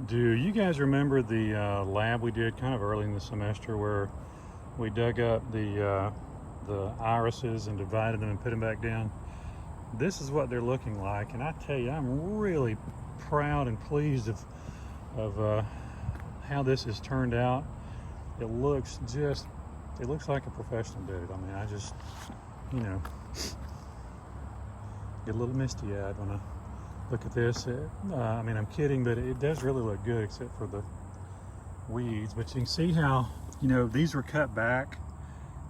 Do you guys remember the lab we did kind of early in the semester where we dug up the irises and divided them and put them back down? This is what they're looking like, and I tell you, I'm really proud and pleased of how this has turned out. It looks like a professional did it. I mean, I just, you know, get a little misty-eyed when I look at this. I mean, I'm kidding, but it does really look good except for the weeds. But you can see how, these were cut back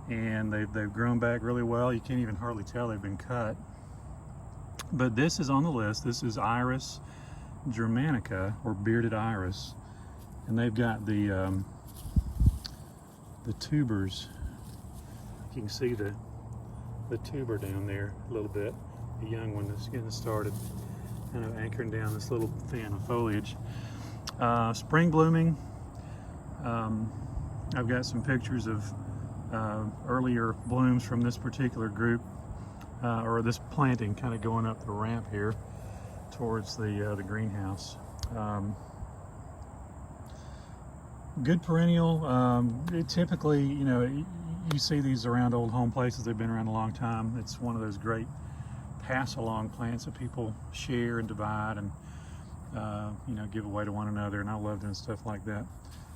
and they've grown back really well. You can't even hardly tell they've been cut. But this is on the list. This is Iris germanica, or bearded iris. And they've got the tubers. You can see the tuber down there a little bit. The young one that's getting started, kind of anchoring down this little fan of foliage. Spring blooming. I've got some pictures of earlier blooms from this particular group, or this planting, kind of going up the ramp here towards the greenhouse. Good perennial. Typically, you see these around old home places. They've been around a long time. It's one of those great pass-along plants that people share and divide and give away to one another. And I love doing stuff like that,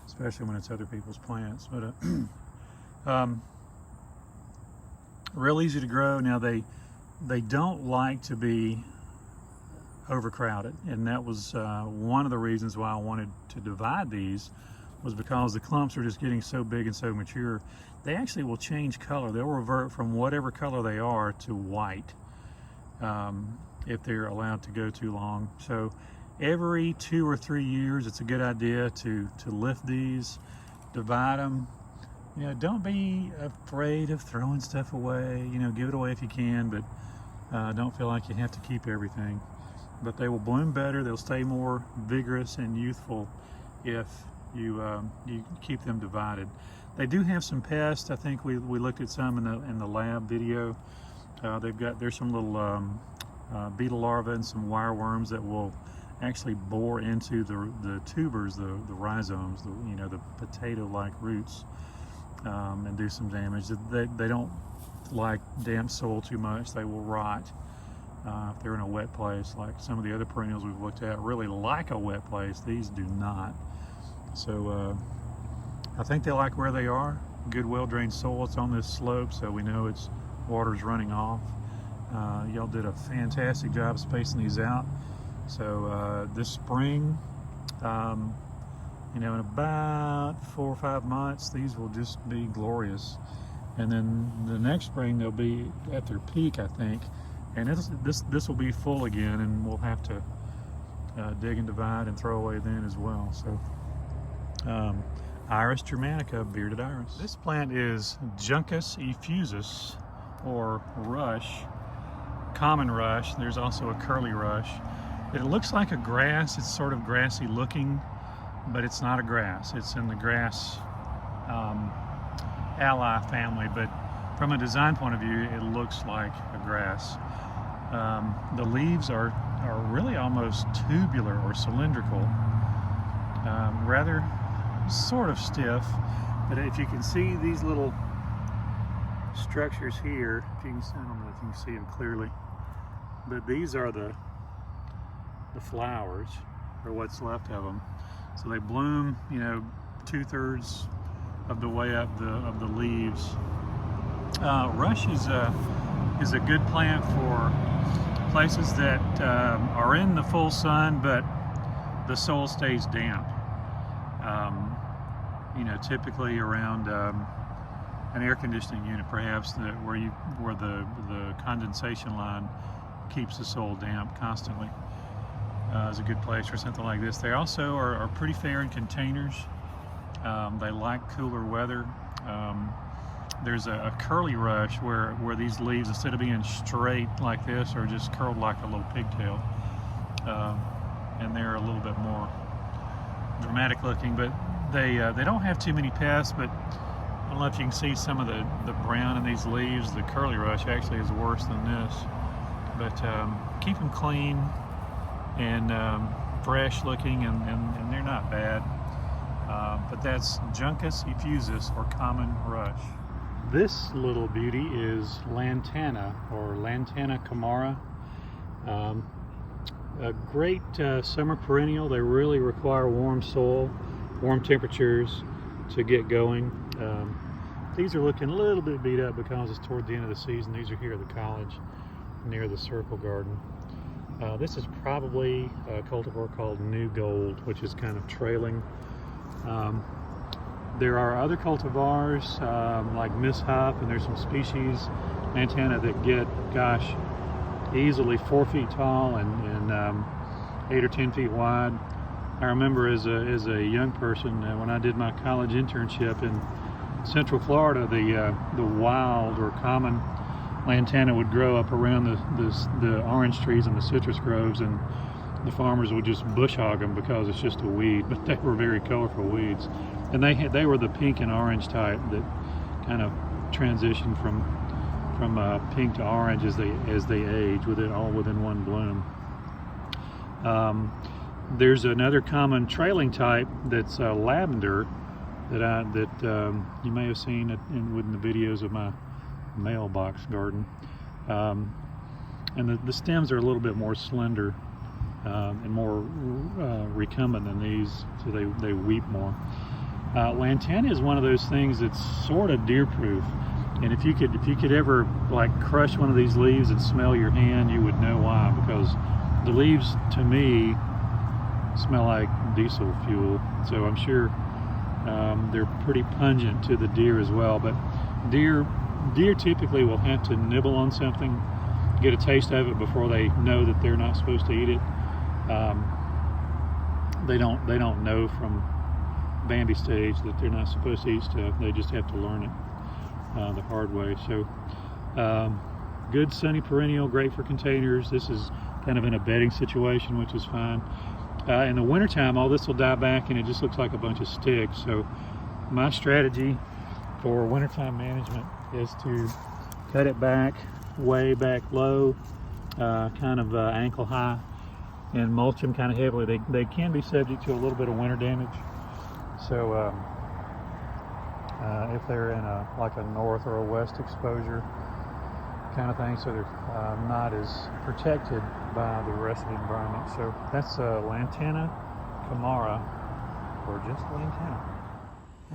especially when it's other people's plants. But real easy to grow. Now they don't like to be overcrowded, and that was one of the reasons why I wanted to divide these, was because the clumps are just getting so big and so mature. They actually will change color. They'll revert from whatever color they are to white if they're allowed to go too long. So every 2 or 3 years, it's a good idea to lift these, divide them. Don't be afraid of throwing stuff away. Give it away if you can, but don't feel like you have to keep everything. But they will bloom better. They'll stay more vigorous and youthful if you keep them divided. They do have some pests. I think we looked at some in the lab video. There's some little beetle larvae and some wireworms that will actually bore into the tubers, the rhizomes, the potato-like roots, and do some damage. They don't like damp soil too much. They will rot if they're in a wet place. Like some of the other perennials we've looked at really like a wet place. These do not. So I think they like where they are. Good, well-drained soil. It's on this slope, so we know water's running off. Y'all did a fantastic job spacing these out. So this spring, in about 4 or 5 months, these will just be glorious. And then the next spring, they'll be at their peak, I think. And this will be full again, and we'll have to dig and divide and throw away then as well. So Iris germanica, bearded iris. This plant is Juncus effusus, or rush, common rush. There's also a curly rush. It looks like a grass. It's sort of grassy looking, but it's not a grass. It's in the grass ally family, but from a design point of view, it looks like a grass. The leaves are really almost tubular or cylindrical, rather sort of stiff. But if you can see these little structures here, I don't know if you can see them clearly, but these are the flowers, or what's left of them. So they bloom, 2/3 of the way up of the leaves. Rush is a good plant for places that are in the full sun, but the soil stays damp. Typically around an air conditioning unit, perhaps, where the condensation line keeps the soil damp constantly. Is a good place for something like this. They also are pretty fair in containers. They like cooler weather. There's a curly rush where these leaves, instead of being straight like this, are just curled like a little pigtail. And they're a little bit more dramatic looking, but they don't have too many pests. But I don't know if you can see some of the brown in these leaves. The curly rush actually is worse than this. But keep them clean, and fresh looking, and they're not bad. But that's Juncus effusus, or common rush. This little beauty is Lantana, or Lantana camara. A great summer perennial. They really require warm soil, warm temperatures to get going. These are looking a little bit beat up because it's toward the end of the season. These are here at the college near the Circle Garden. This is probably a cultivar called New Gold, which is kind of trailing. There are other cultivars like Miss Huff, and there's some species Lantana that get, gosh, easily 4 feet tall and 8 or 10 feet wide. I remember as a young person when I did my college internship in Central Florida, the wild or common Lantana would grow up around the orange trees and the citrus groves, and the farmers would just bush hog them because it's just a weed, but they were very colorful weeds. And they were the pink and orange type that kind of transitioned from pink to orange as they age, with it all within one bloom. There's another common trailing type that's lavender that you may have seen in the videos of my mailbox garden, and the stems are a little bit more slender and more recumbent than these, so they weep more. Lantana is one of those things that's sort of deer proof, and if you could ever like crush one of these leaves and smell your hand, you would know why, because the leaves to me smell like diesel fuel. So I'm sure they're pretty pungent to the deer as well. But deer typically will have to nibble on something, get a taste of it before they know that they're not supposed to eat it. They don't know from Bambi stage that they're not supposed to eat stuff. They just have to learn it the hard way. So good sunny perennial, great for containers. This is kind of in a bedding situation, which is fine. In the wintertime, all this will die back and it just looks like a bunch of sticks. So my strategy for wintertime management is to cut it back, way back low, kind of ankle high, and mulch them kind of heavily. They can be subject to a little bit of winter damage. So if they're in like a north or a west exposure kind of thing, so they're not as protected by the rest of the environment. So that's Lantana camara, or just Lantana.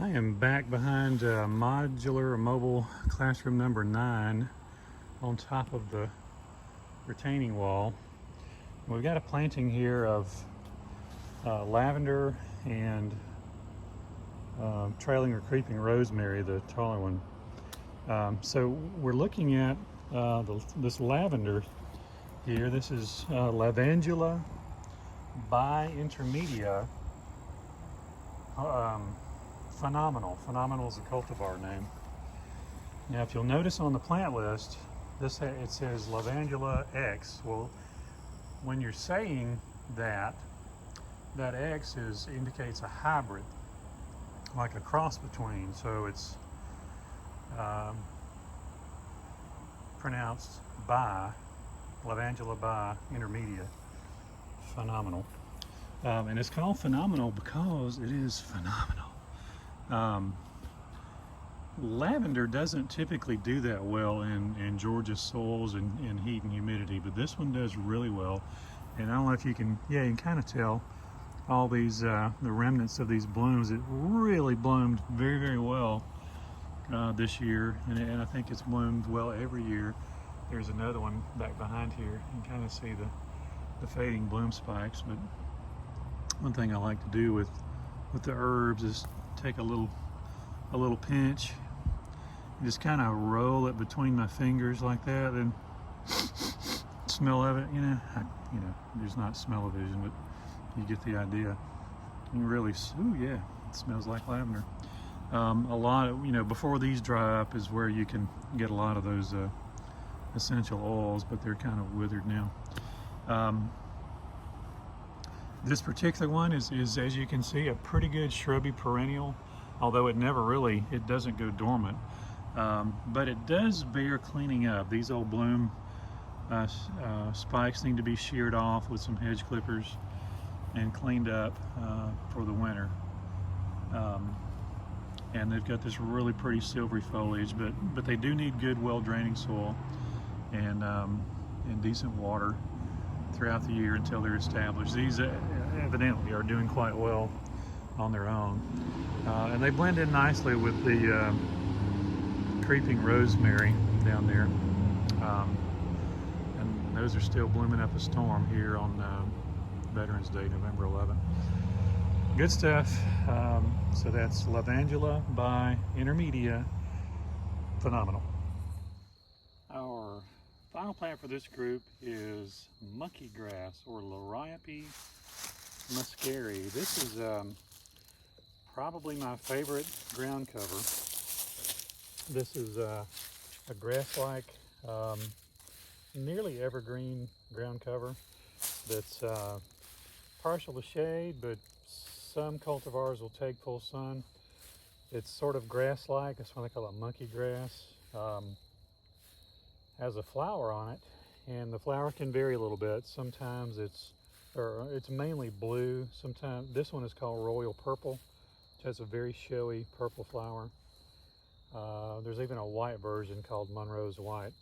I am back behind modular or mobile classroom number 9 on top of the retaining wall. We've got a planting here of lavender and trailing or creeping rosemary, the taller one. So we're looking at this lavender here. This is Lavandula bi-intermedia. Phenomenal. Phenomenal is a cultivar name. Now, if you'll notice on the plant list, it says Lavandula X. Well, when you're saying that X indicates a hybrid, like a cross between. So it's pronounced bi, Lavandula bi-intermedia. Phenomenal. And it's called phenomenal because it is phenomenal. Lavender doesn't typically do that well in Georgia soils and heat and humidity, but this one does really well. And I don't know if you can kind of tell all these, the remnants of these blooms. It really bloomed very, very well this year, and I think it's bloomed well every year. There's another one back behind here. You can kind of see the fading bloom spikes. But one thing I like to do with the herbs is take a little pinch, and just kind of roll it between my fingers like that, and smell of it. You know, there's not smell-o-vision, but you get the idea. You really, ooh yeah, it smells like lavender. A lot of, before these dry up is where you can get a lot of those essential oils, but they're kind of withered now. This particular one is, as you can see, a pretty good shrubby perennial, although it doesn't go dormant. But it does bear cleaning up. These old bloom spikes need to be sheared off with some hedge clippers. and cleaned up for the winter. And they've got this really pretty silvery foliage, but they do need good, well-draining soil and decent water throughout the year until they're established. These evidently are doing quite well on their own, and they blend in nicely with the creeping rosemary down there, and those are still blooming up a storm here on Veterans Day, November 11th. Good stuff. So that's Lavandula by Intermedia. Phenomenal. Our final plant for this group is monkey grass, or Liriope muscari. This is probably my favorite ground cover. This is a grass-like, nearly evergreen ground cover that's partial to shade, but some cultivars will take full sun. It's sort of grass-like. That's why they call it monkey grass. Has a flower on it, and the flower can vary a little bit. Sometimes it's mainly blue. Sometimes this one is called royal purple, which has a very showy purple flower. There's even a white version called Monroe's White.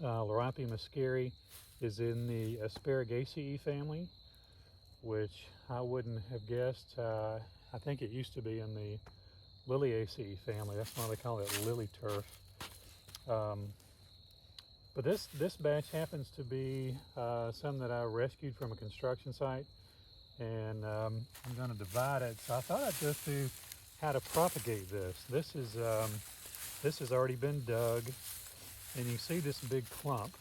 Liriope muscari is in the Asparagaceae family, which I wouldn't have guessed. I think it used to be in the Liliaceae family. That's why they call it lily turf. But this batch happens to be some that I rescued from a construction site, and I'm going to divide it. So I thought I'd go through how to propagate this. This has already been dug, and you see this big clump.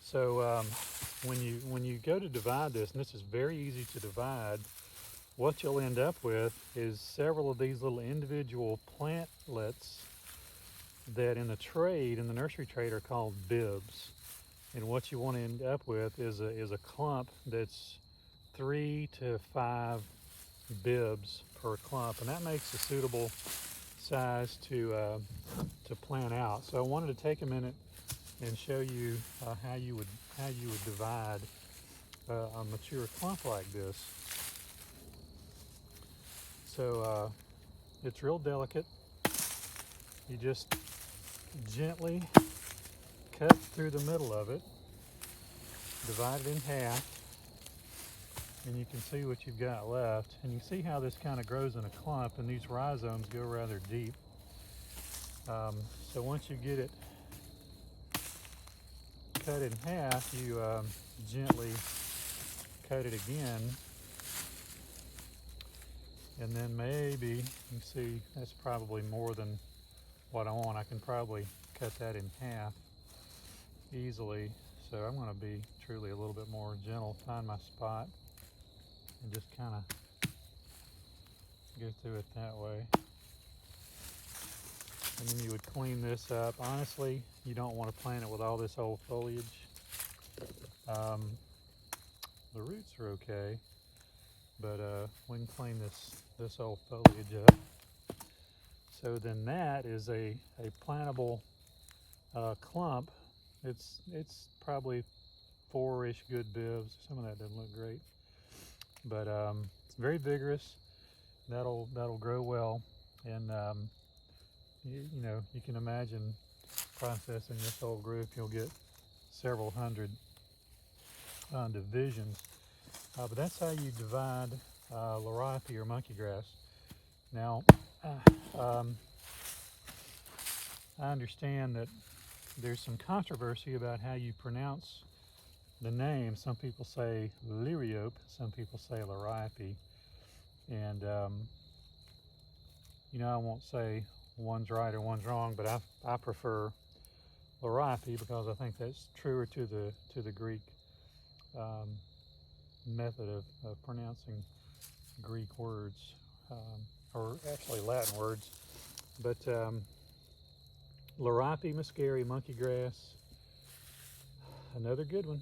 So when you go to divide this, and this is very easy to divide, what you'll end up with is several of these little individual plantlets that in the nursery trade are called bibs. And what you want to end up with is a clump that's 3 to 5 bibs per clump, and that makes a suitable size to plant out. So I wanted to take a minute and show you how you would divide a mature clump like this. So it's real delicate. You just gently cut through the middle of it, divide it in half, and you can see what you've got left. And you see how this kind of grows in a clump, and these rhizomes go rather deep. So once you get it cut in half, you gently cut it again, and then maybe, you see that's probably more than what I want. I can probably cut that in half easily. So I'm going to be truly a little bit more gentle, find my spot, and just kind of go through it that way. And then you would clean this up. Honestly, you don't want to plant it with all this old foliage. The roots are okay, but we can clean this old foliage up. So then that is a plantable clump. It's probably 4-ish good bibs. Some of that doesn't look great, but it's very vigorous. That'll grow well, and you know, you can imagine processing this whole group. You'll get several hundred divisions, but that's how you divide Liriope or monkey grass. Now, I understand that there's some controversy about how you pronounce the name. Some people say Liriope, some people say Liriope, and you know, I won't say one's right or one's wrong, but I prefer Liriope because I think that's truer to the Greek method of pronouncing Greek words, or actually Latin words. But Liriope muscari, monkey grass, another good one.